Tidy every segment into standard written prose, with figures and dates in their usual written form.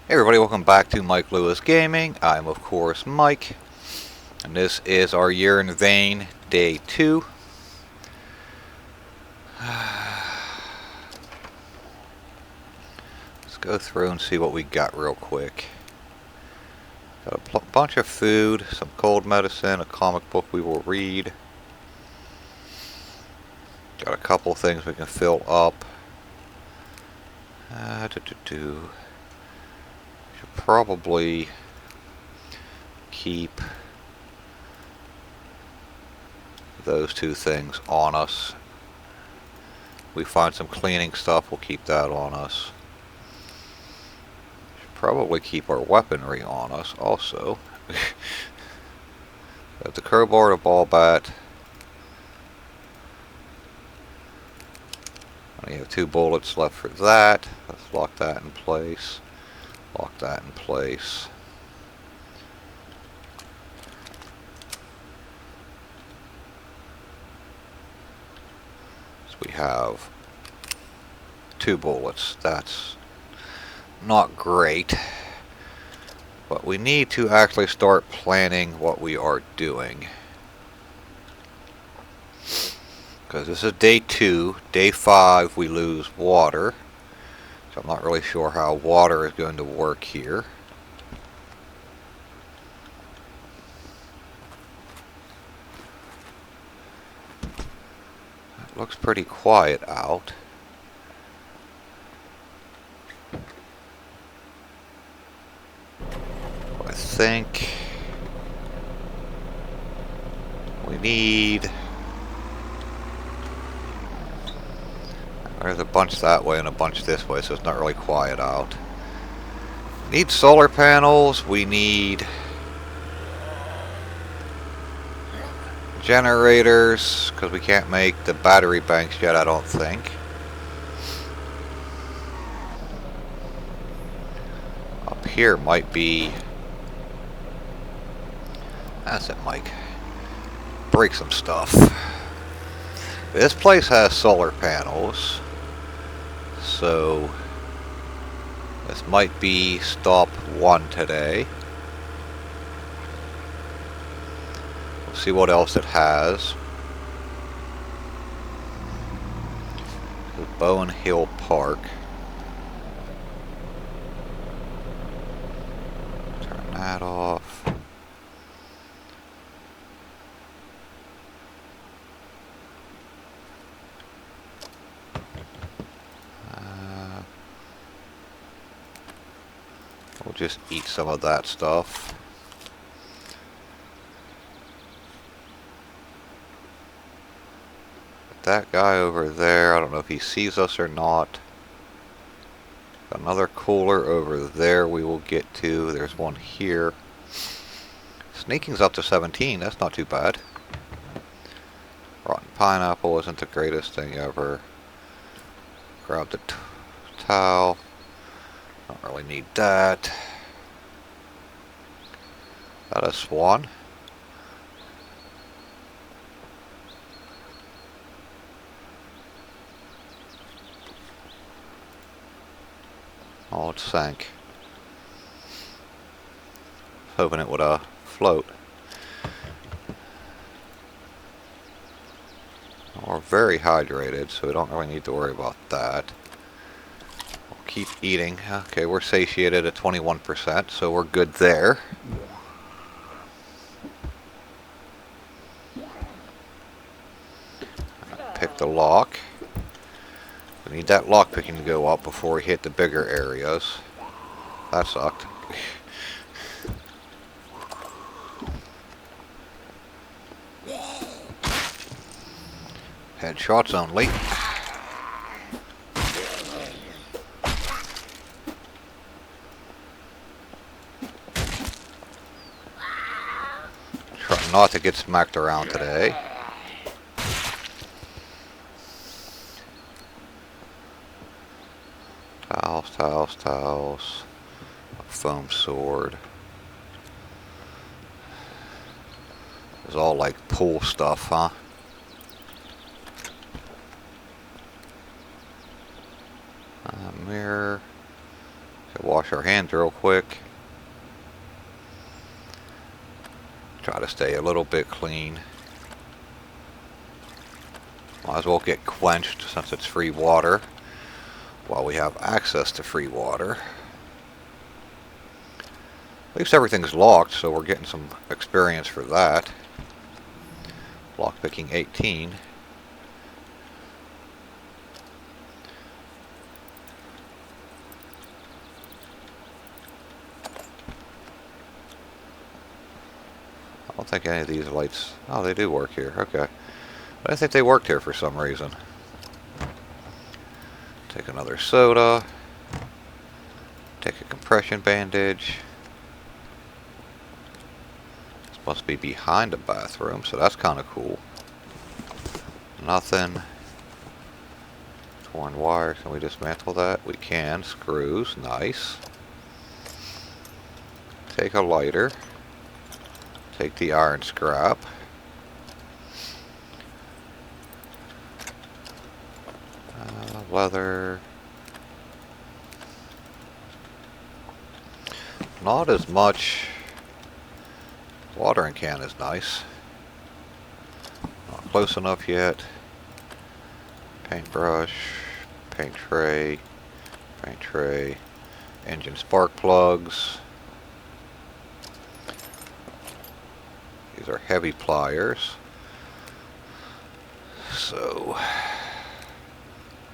Hey everybody, welcome back to Mike Lewis Gaming. I'm of course Mike, and this is our Year in Vain Day 2. Let's go through and see what we got real quick. Got a bunch of food, some cold medicine, a comic book we will read. Got a couple things we can fill up. Should probably keep those two things on us. We find some cleaning stuff, we'll keep that on us. Should probably keep our weaponry on us also. Got the crowbar, the ball bat. Only have 2 bullets left for that. Let's lock that in place. Lock that in place. So we have 2 bullets. That's not great. But we need to actually start planning what we are doing. Because this is day 2. Day 5 we lose water. So I'm not really sure how water is going to work here. It looks pretty quiet out. I think we need... There's a bunch that way and a bunch this way, so it's not really quiet out. Need solar panels. We need generators, because we can't make the battery banks yet, I don't think. Up here might be... That's it, Mike. Break some stuff. This place has solar panels. So this might be stop 1 today. We'll see what else it has. Bowen Hill Park. Turn that off. We'll just eat some of that stuff. That guy over there, I don't know if he sees us or not. Another cooler over there we will get to. There's one here. Sneaking's up to 17, that's not too bad. Rotten pineapple isn't the greatest thing ever. Grab the towel. Don't really need that. That a swan? Oh, it sank. Hoping it would float. We're very hydrated, so we don't really need to worry about that. Keep eating. Okay, we're satiated at 21%, so we're good there. Pick the lock. We need that lock picking to go up before we hit the bigger areas. That sucked. Headshots only. Try not to get smacked around today. Towels, towels, towels. A foam sword. It's all like pool stuff, huh? wash our hands real quick. Try to stay a little bit clean. Might as well get quenched since it's free water while we have access to free water. At least everything's locked, so we're getting some experience for that. Lockpicking 18. I don't think any of these lights... Oh, they do work here. Okay. But I think they worked here for some reason. Take another soda. Take a compression bandage. This must be behind a bathroom, so that's kind of cool. Nothing. Torn wire. Can we dismantle that? We can. Screws. Nice. Take a lighter. Take the iron scrap. Leather. Not as much. Watering can is nice. Not close enough yet. Paintbrush. Paint tray. Paint tray. Engine spark plugs. These are heavy pliers. So,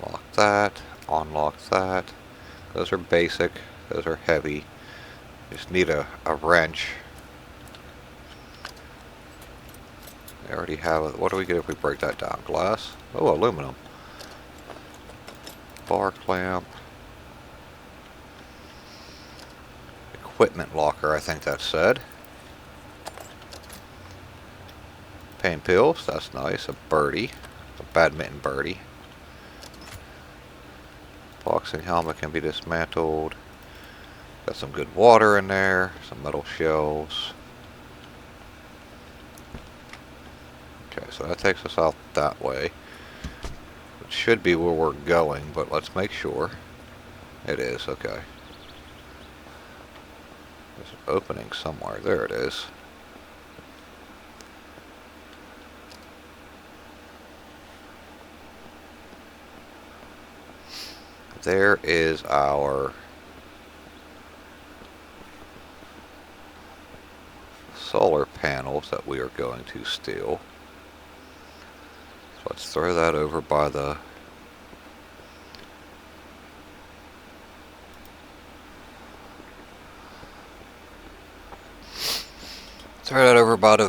lock that, unlock that. Those are basic, those are heavy. Just need a wrench. I already have it. What do we get if we break that down? Glass? Oh, aluminum. Bar clamp. Equipment locker, I think that said. Pain pills, that's nice. A birdie. A badminton birdie. Boxing helmet can be dismantled. Got some good water in there. Some metal shells. Okay, so that takes us out that way. It should be where we're going, but let's make sure. It is, okay. There's an opening somewhere. There it is. There is our solar panels that we are going to steal. So let's throw that over by the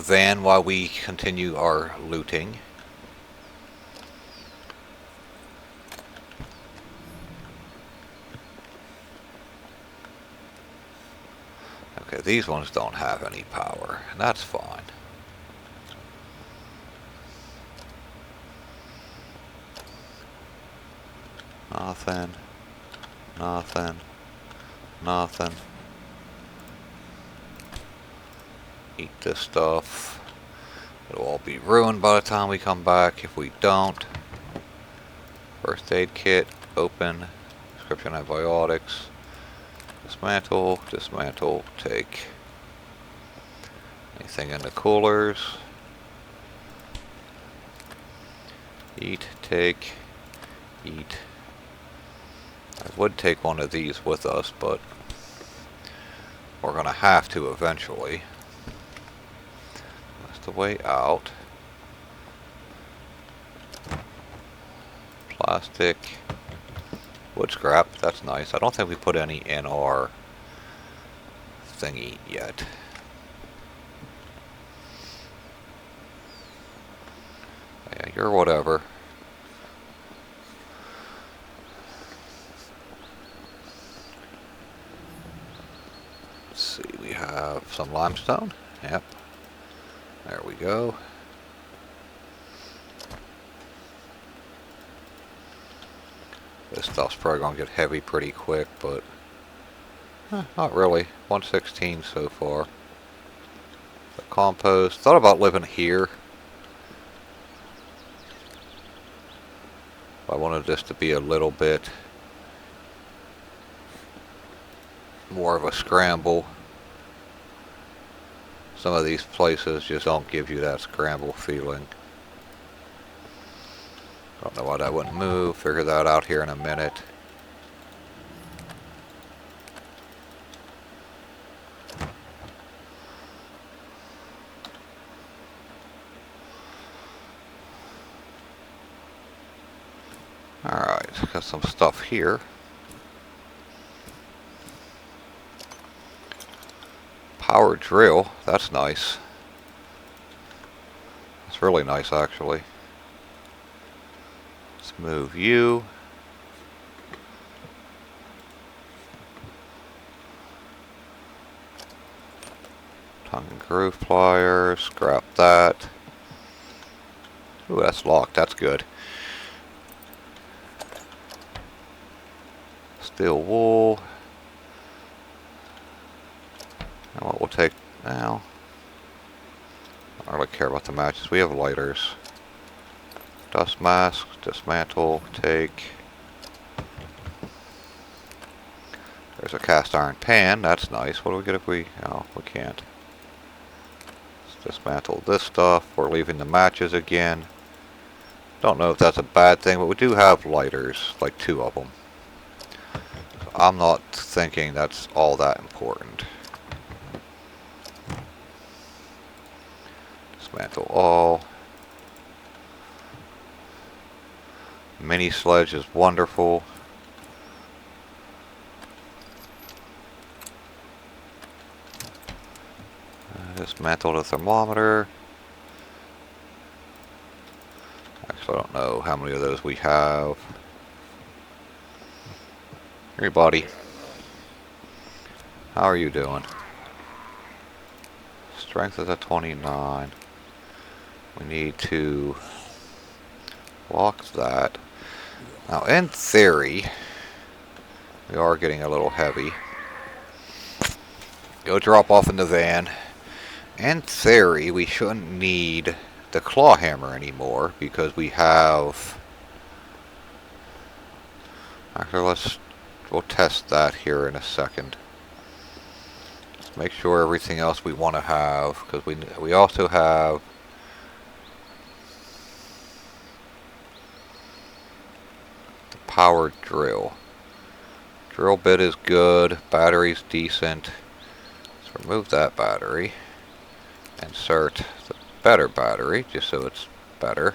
van while we continue our looting. Okay, these ones don't have any power, and that's fine. Nothing. Nothing. Nothing. Eat this stuff. It'll all be ruined by the time we come back if we don't. First aid kit, open. Prescription antibiotics. Dismantle, dismantle, take. Anything in the coolers. Eat, take, eat. I would take one of these with us, but we're going to have to eventually. That's the way out. Plastic. Wood scrap, that's nice. I don't think we put any in our thingy yet. Yeah, you're whatever. Let's see, we have some limestone. Yep. There we go. This stuff's probably going to get heavy pretty quick, but not really. 116 so far. The compost. Thought about living here. I wanted this to be a little bit more of a scramble. Some of these places just don't give you that scramble feeling. Don't know why that wouldn't move. Figure that out here in a minute. Alright, got some stuff here. Power drill, that's nice. That's really nice actually. Let's move you. Tongue and groove pliers, scrap that. Ooh, that's locked, that's good. Steel wool. And what we'll take now. I don't really care about the matches. We have lighters. Dust mask, dismantle, take. There's a cast iron pan, that's nice. What do we get if we... oh, we can't. Let's dismantle this stuff. We're leaving the matches again. Don't know if that's a bad thing, but we do have lighters, like 2 of them. So I'm not thinking that's all that important. Dismantle all. Mini sledge is wonderful. Dismantle the thermometer. Actually, I don't know how many of those we have. Hey, buddy. How are you doing? Strength is at 29. We need to lock that. Now, in theory, we are getting a little heavy. Go drop off in the van. In theory, we shouldn't need the claw hammer anymore because we have... actually, we'll test that here in a second. Let's make sure everything else we want to have, because we also have the power drill. Drill bit is good, battery's decent. Let's remove that battery. Insert the better battery, just so it's better.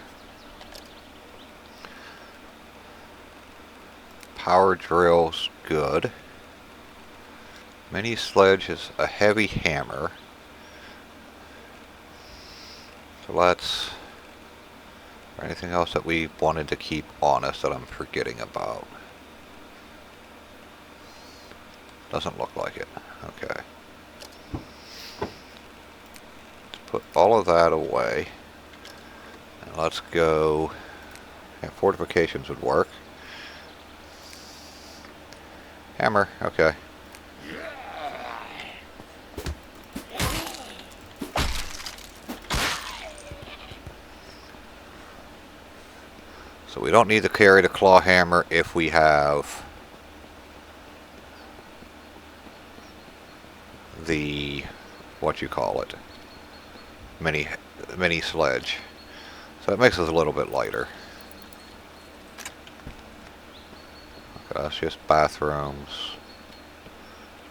Power drill's good. Mini sledge is a heavy hammer. So let's... anything else that we wanted to keep on us that I'm forgetting about? Doesn't look like it. Okay. Put all of that away. And let's go... yeah, fortifications would work. Hammer, okay. So we don't need to carry the claw hammer if we have the, what you call it, mini sledge. So it makes us a little bit lighter. Okay, that's just bathrooms.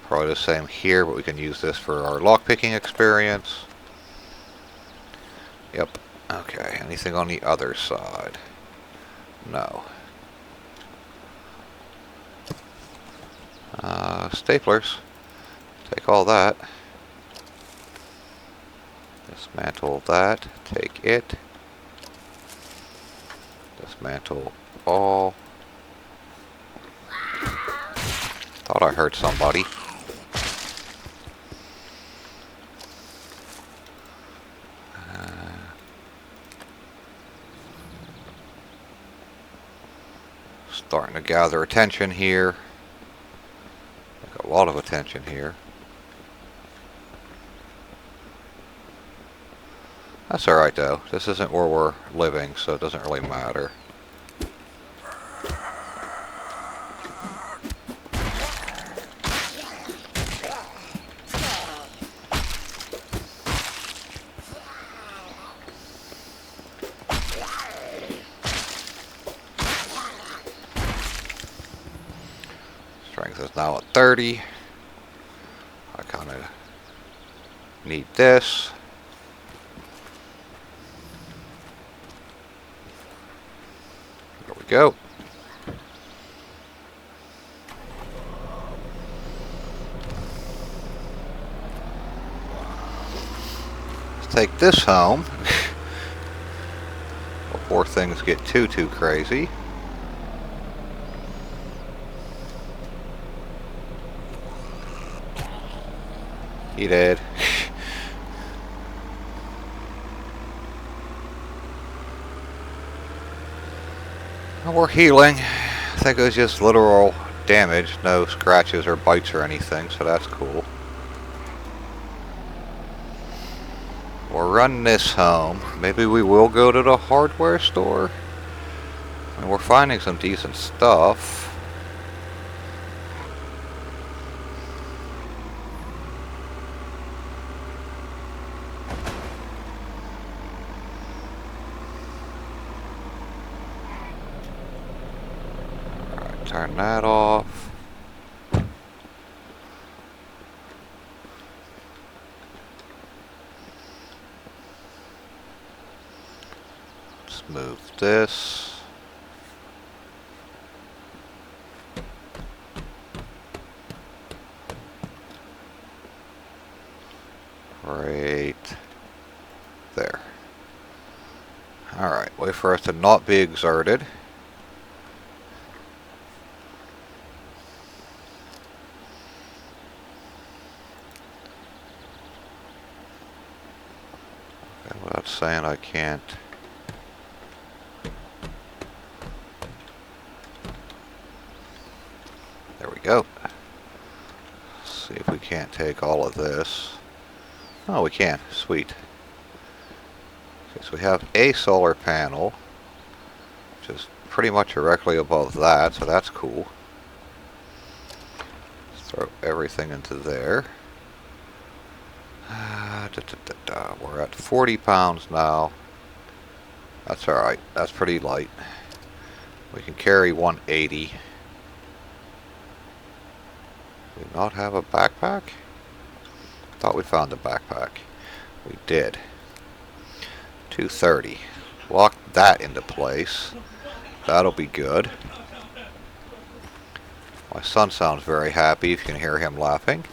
Probably the same here, but we can use this for our lockpicking experience. Yep. Okay, anything on the other side? No. Staplers. Take all that. Dismantle that. Take it. Dismantle all. Thought I heard somebody. Starting to gather attention here. Like a lot of attention here. That's alright though. This isn't where we're living, so it doesn't really matter. Strength is now at 30. I kind of need this. There we go. Let's take this home before things get too crazy. He did. We're healing. I think it was just literal damage, no scratches or bites or anything, so that's cool. We're running this home. Maybe we will go to the hardware store. I mean, we're finding some decent stuff. Alright, turn that off. Move this. Right there. Alright, wait for us to not be exerted. Okay, without saying I can't. There we go. Let's see if we can't take all of this. Oh, we can. Sweet. Okay, so we have a solar panel, which is pretty much directly above that, so that's cool. Let's throw everything into there. We're at 40 pounds now. That's alright. That's pretty light. We can carry 180. Do we not have a backpack? Thought we found a backpack. We did. 230. Lock that into place. That'll be good. My son sounds very happy if you can hear him laughing.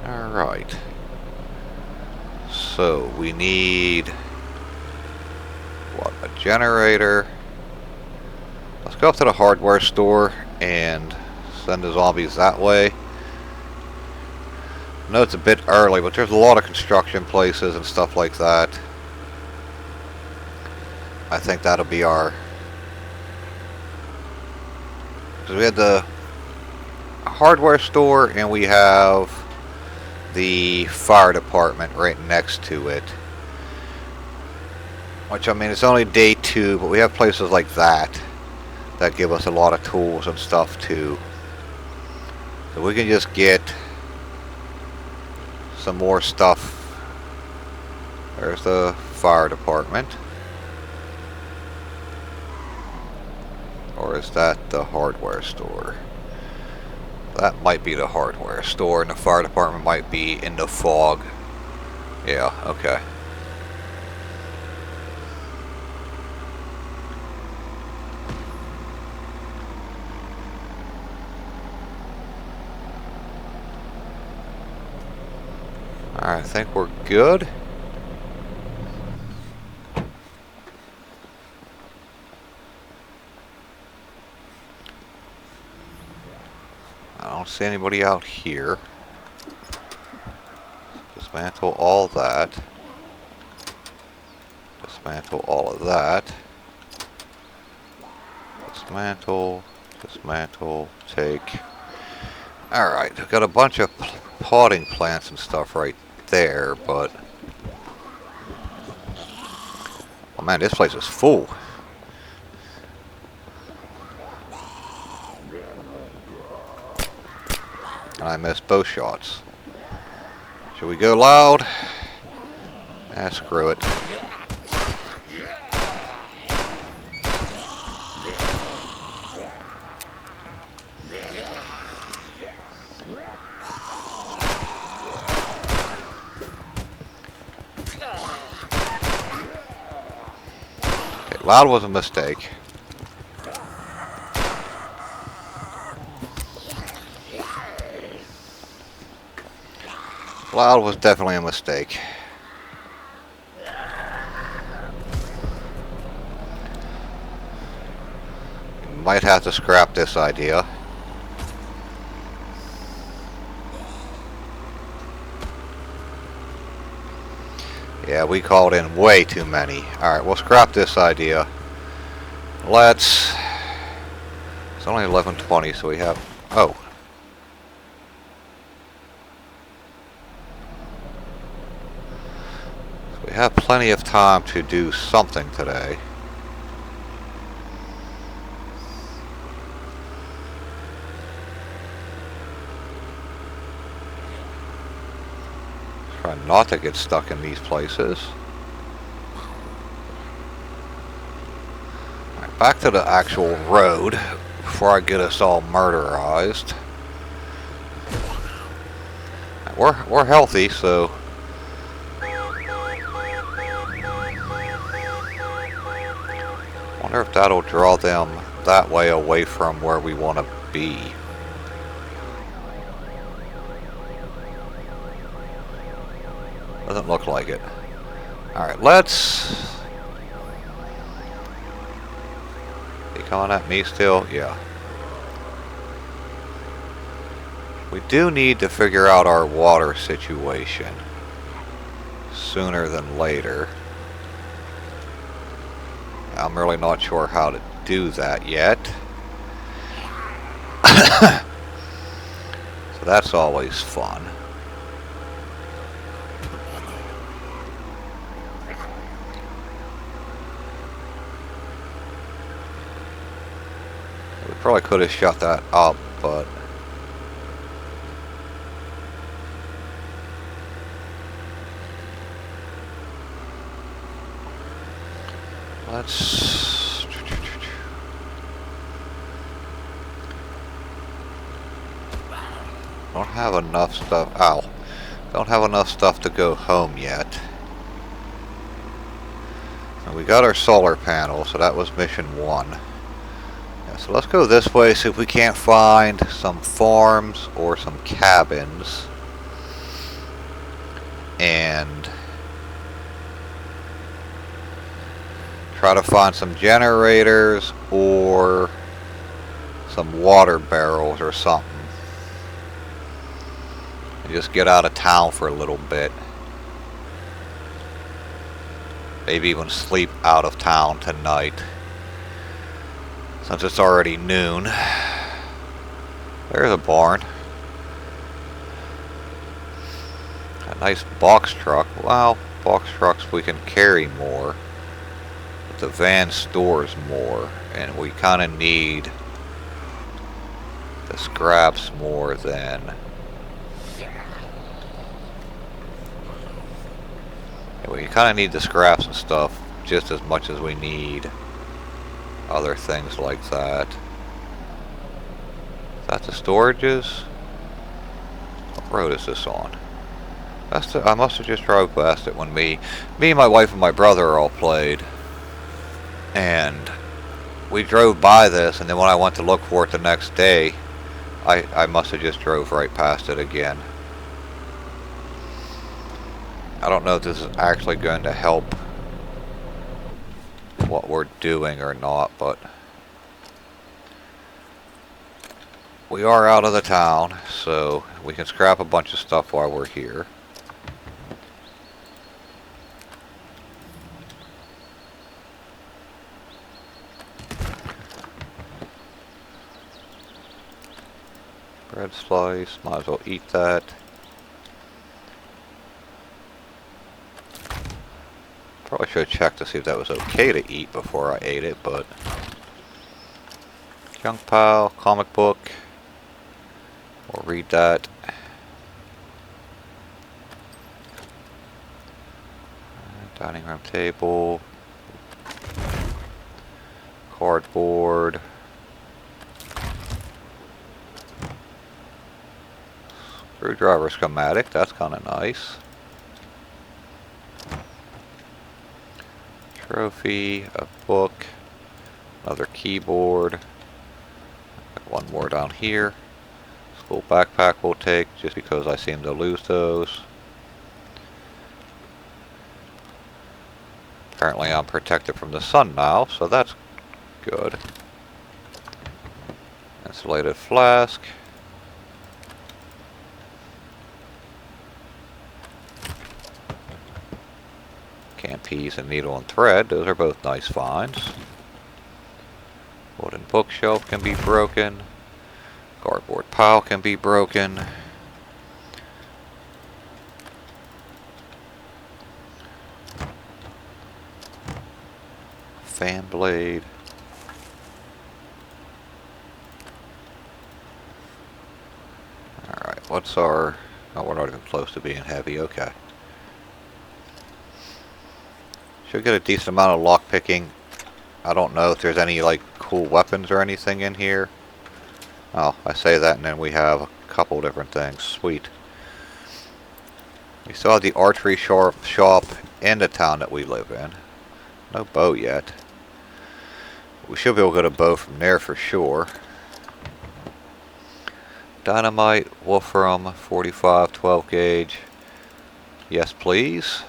Alright. So we need a generator. Let's go up to the hardware store and send the zombies that way. I know it's a bit early, but there's a lot of construction places and stuff like that. I think that'll be our... because we had the hardware store and we have the fire department right next to it. Which, I mean, it's only day 2, but we have places like that that give us a lot of tools and stuff too. So we can just get some more stuff. There's the fire department. Or is that the hardware store? That might be the hardware store, and the fire department might be in the fog. Yeah, okay. Alright, I think we're good. I don't see anybody out here. Dismantle all that. Dismantle all of that. Dismantle, dismantle, take. Alright, I've got a bunch of potting plants and stuff right there, but... oh man, this place is full. And I missed both shots. Should we go loud? Ah, screw it. Okay, loud was a mistake. Loud was definitely a mistake. Might have to scrap this idea. Yeah, we called in way too many. Alright, we'll scrap this idea. Let's... It's only 11:20, so we have... Oh. So we have plenty of time to do something today. Try not to get stuck in these places. Alright, back to the actual road before I get us all murderized. Right, we're healthy, so wonder if that'll draw them that way away from where we want to be. Doesn't look like it. Alright, let's... You coming at me still? Yeah. We do need to figure out our water situation sooner than later. I'm really not sure how to do that yet. So that's always fun. We probably could have shut that up, but let's... Don't have enough stuff. Ow. Don't have enough stuff to go home yet. And we got our solar panel, so that was mission 1. Yeah, so let's go this way, see if we can't find some farms or some cabins. And try to find some generators or some water barrels or something. And just get out of town for a little bit. Maybe even sleep out of town tonight, since it's already noon. There's a barn. A nice box truck. Well, box trucks we can carry more. But the van stores more. And we kind of need the scraps more than... We kind of need the scraps and stuff just as much as we need other things like that. Is that the storages? What road is this on? That's the, I must have just drove past it when me, my wife, and my brother all played. And we drove by this, and then when I went to look for it the next day, I must have just drove right past it again. I don't know if this is actually going to help what we're doing or not, but we are out of the town, so we can scrap a bunch of stuff while we're here. Bread slice, might as well eat that. Probably should have checked to see if that was okay to eat before I ate it, but... Junk pile, comic book. We'll read that. Dining room table. Cardboard. Screwdriver schematic, that's kind of nice. Trophy, a book, another keyboard. One more down here. School backpack we'll take just because I seem to lose those. Apparently I'm protected from the sun now, so that's good. Insulated flask. Canned peas and needle and thread, those are both nice finds. Wooden bookshelf can be broken. Cardboard pile can be broken. Fan blade. Alright, what's our... Oh, we're not even close to being heavy, okay. Should get a decent amount of lock picking. I don't know if there's any like cool weapons or anything in here. Oh, I say that and then we have a couple different things. Sweet. We still have the archery shop in the town that we live in. No bow yet. We should be able to get a bow from there for sure. Dynamite, Wolfram, 45, 12 gauge. Yes, please.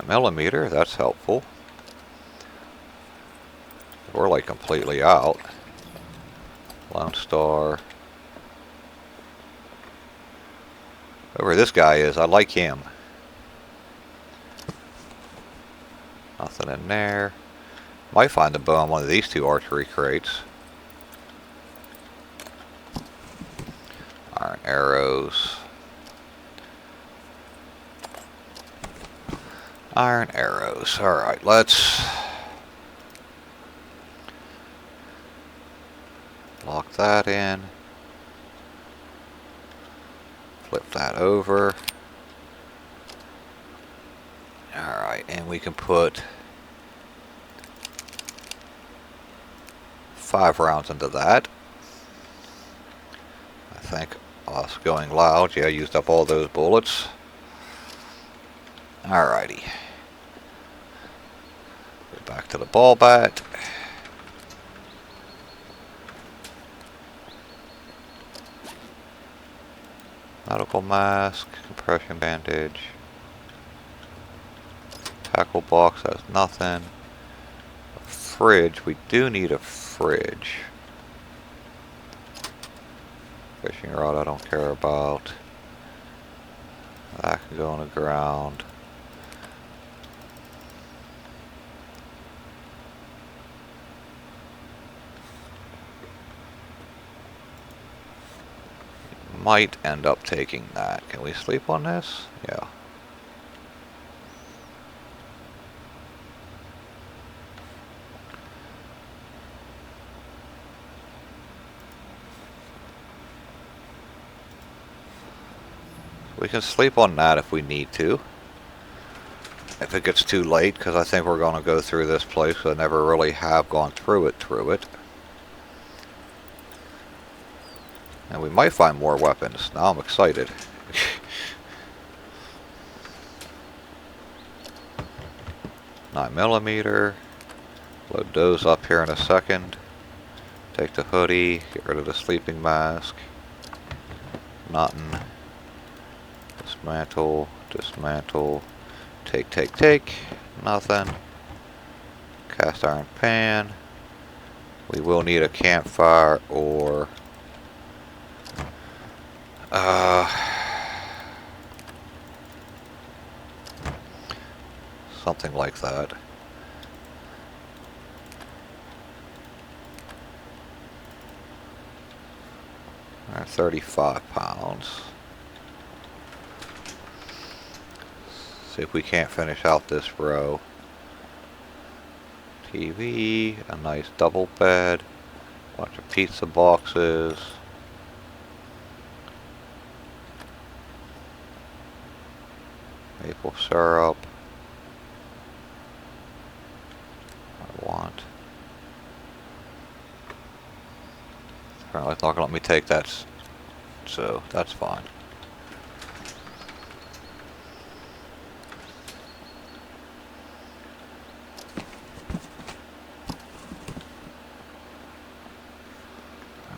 Millimeter, that's helpful. We're like completely out. Lone Star. Whoever this guy is, I like him. Nothing in there. Might find the bow in one of these two archery crates. Iron arrows. Iron arrows. Alright, let's lock that in. Flip that over. Alright, and we can put 5 rounds into that. I think us going loud. Yeah, I used up all those bullets. Alrighty. Go back to the ball bat. Medical mask, compression bandage. Tackle box has nothing. A fridge, we do need a fridge. Fishing rod I don't care about. That can go on the ground. Might end up taking that. Can we sleep on this? Yeah. We can sleep on that if we need to. If it gets too late, because I think we're going to go through this place. I never really have gone through it. And we might find more weapons. Now I'm excited. 9mm. Load those up here in a second. Take the hoodie. Get rid of the sleeping mask. Nothing. Dismantle. Dismantle. Take. Nothing. Cast iron pan. We will need a campfire or... something like that. Alright, 35 pounds. See if we can't finish out this row. TV, a nice double bed, bunch of pizza boxes. Maple syrup. I want. Apparently it's not gonna let me take that, so that's fine.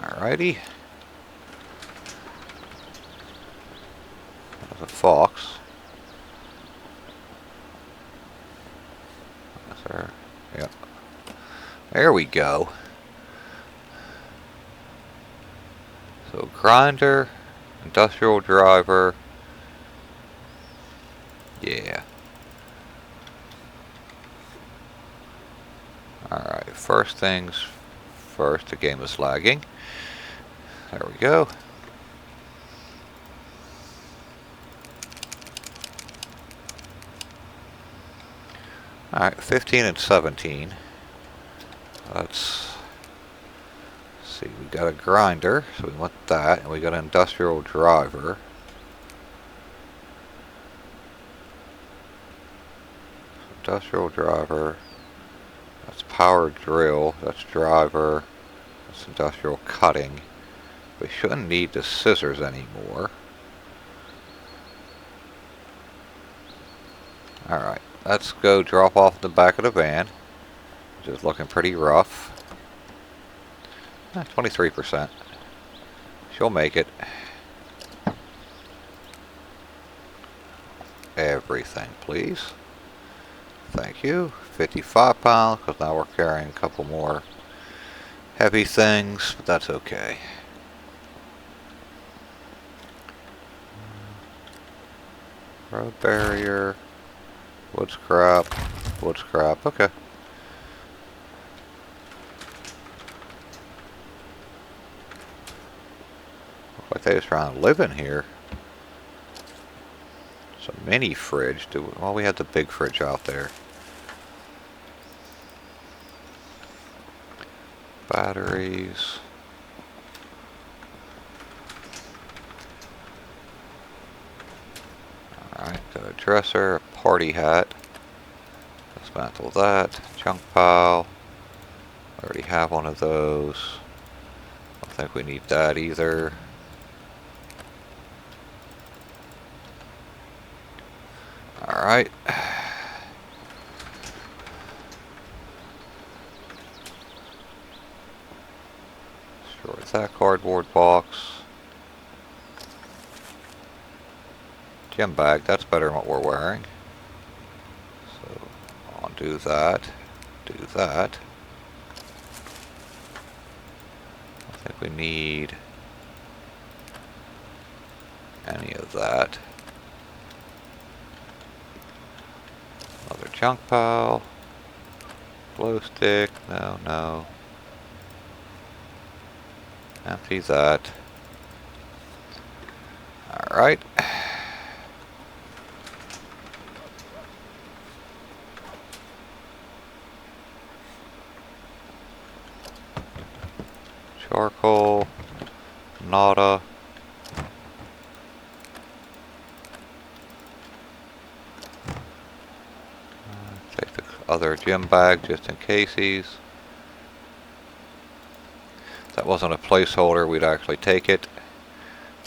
Alrighty. There's a fox. Is there? Yep. There we go. So grinder, industrial driver. Yeah. Alright, first things first, the game is lagging. There we go. Alright, 15 and 17. Let's see, we got a grinder, so we want that, and we got an industrial driver. Industrial driver, that's power drill, that's driver, that's industrial cutting. We shouldn't need the scissors anymore. Alright, let's go drop off the back of the van, which is looking pretty rough. 23%. She'll make it. Everything, please. Thank you. 55 pounds, because now we're carrying a couple more heavy things, but that's okay. Road barrier. Wood scrap. Wood scrap. Okay. Looks like they just trying to live in here. It's a mini fridge. Well, we had the big fridge out there. Batteries. Alright, got a dresser, a party hat. Dismantle that. Junk pile. Already have one of those. Don't think we need that either. Alright. Destroy that cardboard box. Gym bag, that's better than what we're wearing. So, I'll do that. Do that. I think we need any of that. Another junk pile. Glow stick. No, no. Empty that. Alright. Charcoal. Nada. Take the other gym bag just in cases. If that wasn't a placeholder, we'd actually take it.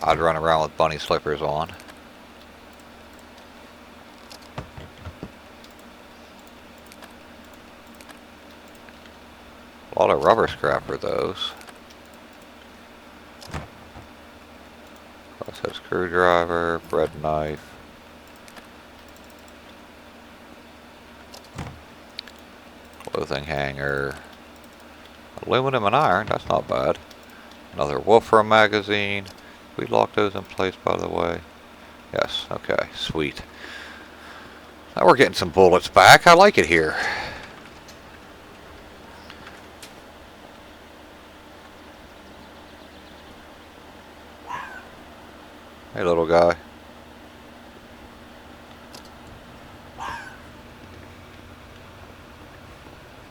I'd run around with bunny slippers on. A lot of rubber scrap for those. Crosshead screwdriver, bread knife. Clothing hanger. Aluminum and iron, that's not bad. Another Wolfram magazine. We lock those in place, by the way. Yes, okay, sweet. Now we're getting some bullets back. I like it here. Hey, little guy.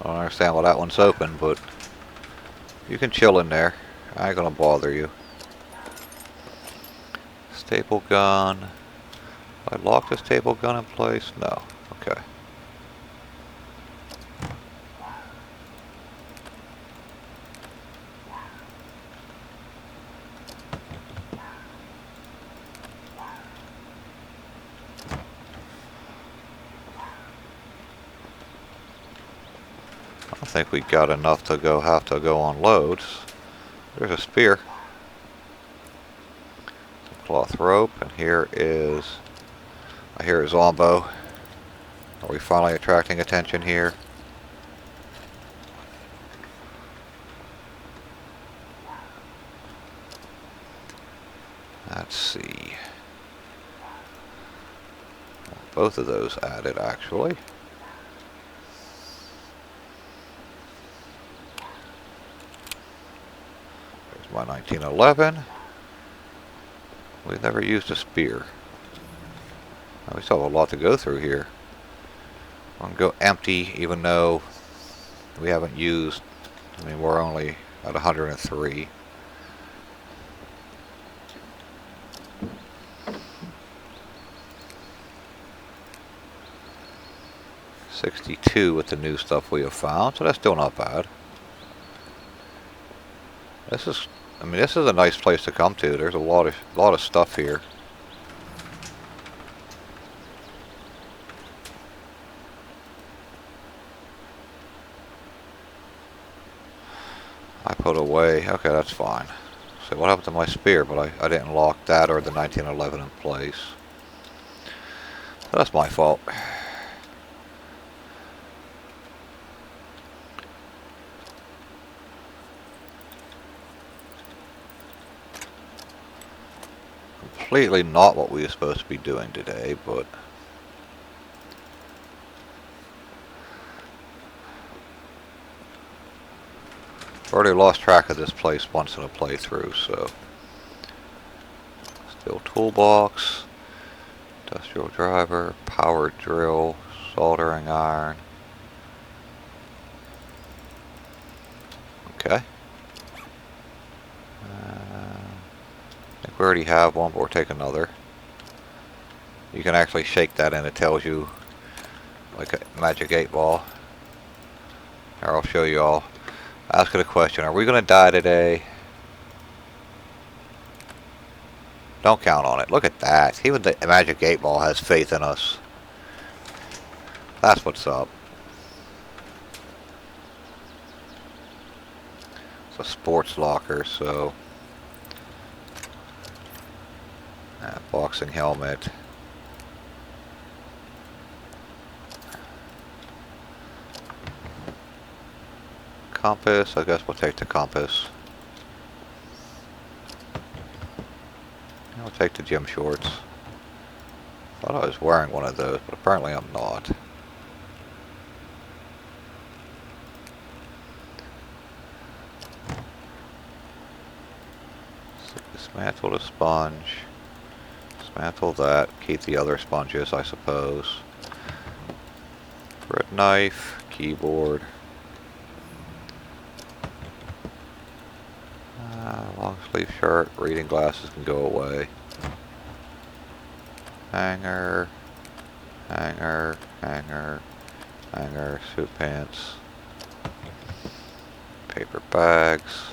Oh, there's understand why that one's open, but you can chill in there. I ain't gonna bother you. Staple gun. I lock the staple gun in place? No. Okay. I don't think we got enough to have to go on loads. There's a spear. Some cloth rope, and here is, I hear a zombo. Are we finally attracting attention here? Let's see. Both of those added, actually. There's my 1911. We've never used a spear. We still have a lot to go through here. I'm going to go empty, even though we haven't used, I mean, we're only at 103. $62 with the new stuff we have found, so that's still not bad. This is, I mean, this is a nice place to come to. There's a lot of stuff here. I put away, okay, that's fine. So what happened to my spear? But I didn't lock that or the 1911 in place. So that's my fault. Completely not what we were supposed to be doing today, but I've already lost track of this place once in a playthrough, so steel toolbox, industrial driver, power drill, soldering iron. Okay. I think we already have one, but we'll take another. You can actually shake that and it tells you like a magic 8-ball. Here, I'll show you all. Ask it a question. Are we going to die today? Don't count on it. Look at that. Even the magic 8-ball has faith in us. That's what's up. It's a sports locker, so boxing helmet. Compass, I guess we'll take the compass. I'll take the gym shorts. Thought I was wearing one of those, but apparently I'm not. So dismantle the sponge. Dismantle that. Keep the other sponges, I suppose. Bread knife, keyboard. Long sleeve shirt, reading glasses can go away. Hanger, hanger, hanger, hanger, suit pants. Paper bags.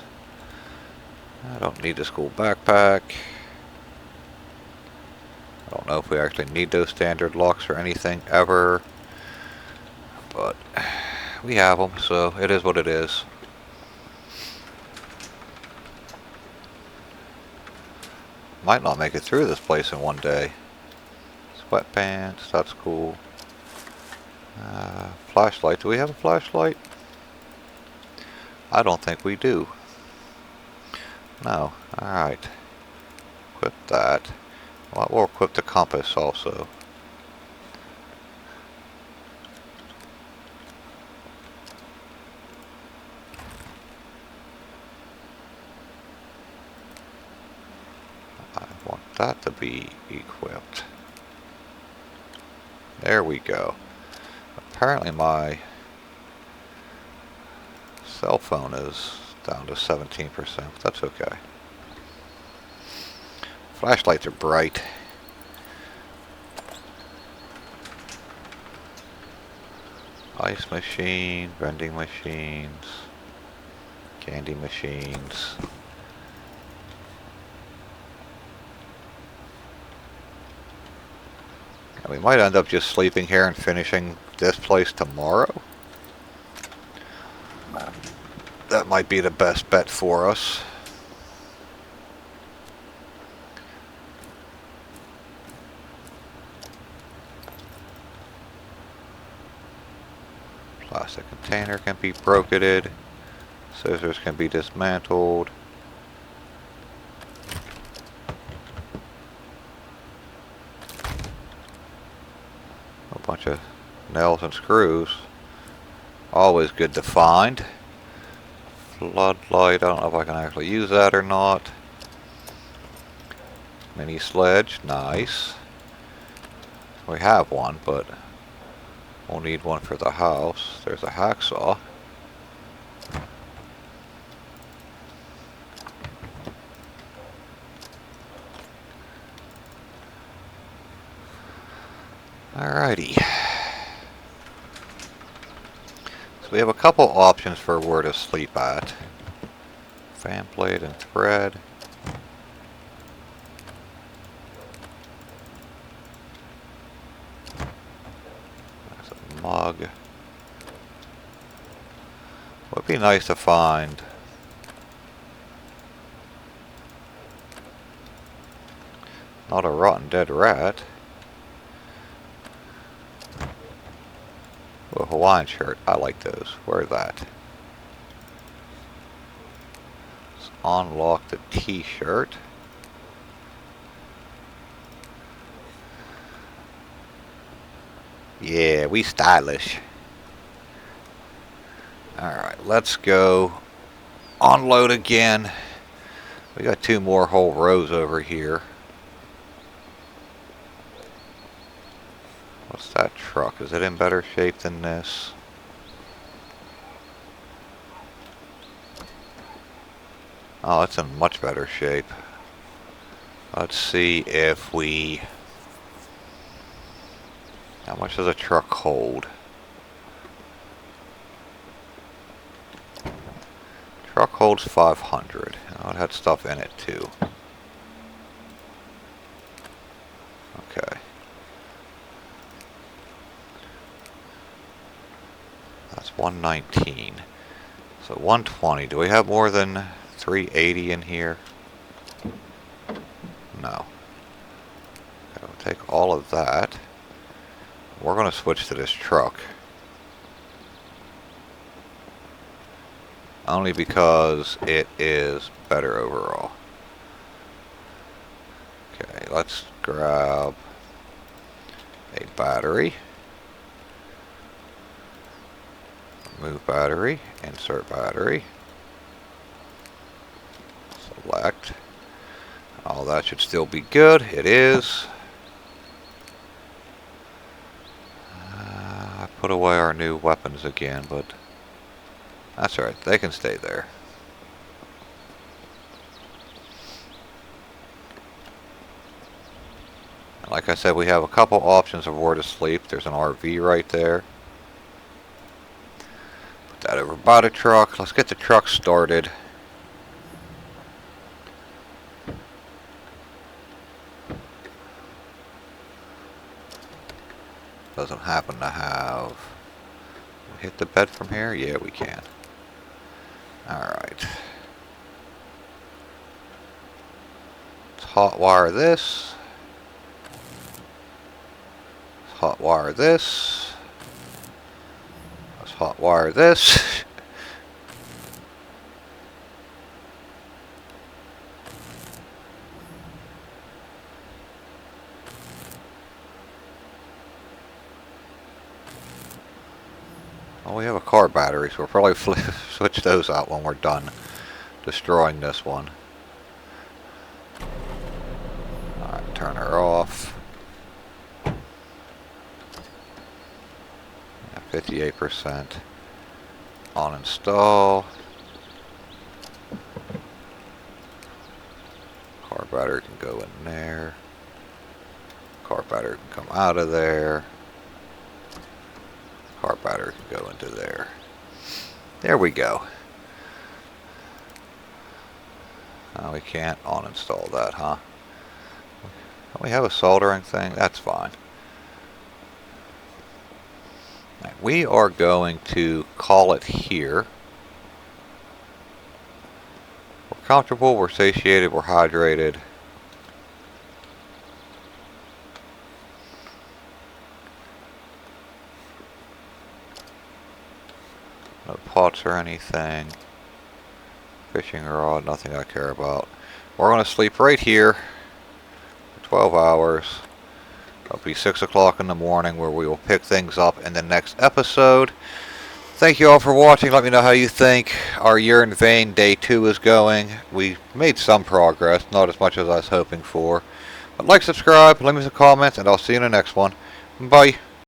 I don't need the school backpack. I don't know if we actually need those standard locks or anything ever. But we have them, so it is what it is. Might not make it through this place in one day. Sweatpants, that's cool. Flashlight, do we have a flashlight? I don't think we do. No, alright. Equip that. Well, we'll equip the compass also. That to be equipped. There we go. Apparently my cell phone is down to 17%, but that's okay. Flashlights are bright. Ice machine, vending machines, candy machines. And we might end up just sleeping here and finishing this place tomorrow. That might be the best bet for us. Plastic container can be broketed. Scissors can be dismantled. A bunch of nails and screws. Always good to find. Floodlight, I don't know if I can actually use that or not. Mini sledge, nice. We have one, but we'll need one for the house. There's a hacksaw. Alrighty. So we have a couple options for where to sleep at. Fan blade and thread. There's a mug. Would be nice to find not a rotten dead rat. A Hawaiian shirt. I like those. Where's that? Let's unlock the t-shirt. Yeah, we stylish. Alright, let's go unload again. We got two more whole rows over here. What's that truck? Is it in better shape than this? Oh, it's in much better shape. Let's see if we... How much does a truck hold? Truck holds 500. Oh, it had stuff in it too. Okay. That's 119. So 120. Do we have more than 380 in here? No. Okay, we'll take all of that. We're going to switch to this truck. Only because it is better overall. Okay, let's grab a battery. Remove battery, insert battery. Select. All that should still be good. It is. I put away our new weapons again, but that's alright. They can stay there. Like I said, we have a couple options of where to sleep. There's an RV right there. Put that over by the truck. Let's get the truck started. Doesn't happen to have... Can we hit the bed from here? Yeah, we can. Alright. Let's hotwire this. Let's hotwire this. Let's hotwire this. Oh, we have a car battery, so we'll probably switch those out when we're done destroying this one. Alright, turn her off. 58%. uninstall. Car battery can go in there. Car battery can come out of there. Car battery can go into there. There we go. We can't uninstall that, huh? We have a soldering thing. That's fine. Right, we are going to call it here. We're comfortable, we're satiated, we're hydrated. No pots or anything. Fishing rod, nothing I care about. We're going to sleep right here for 12 hours. It'll be 6 o'clock in the morning where we will pick things up in the next episode. Thank you all for watching. Let me know how you think our year in vain day 2 is going. We made some progress, not as much as I was hoping for. But like, subscribe, leave me some comments, and I'll see you in the next one. Bye.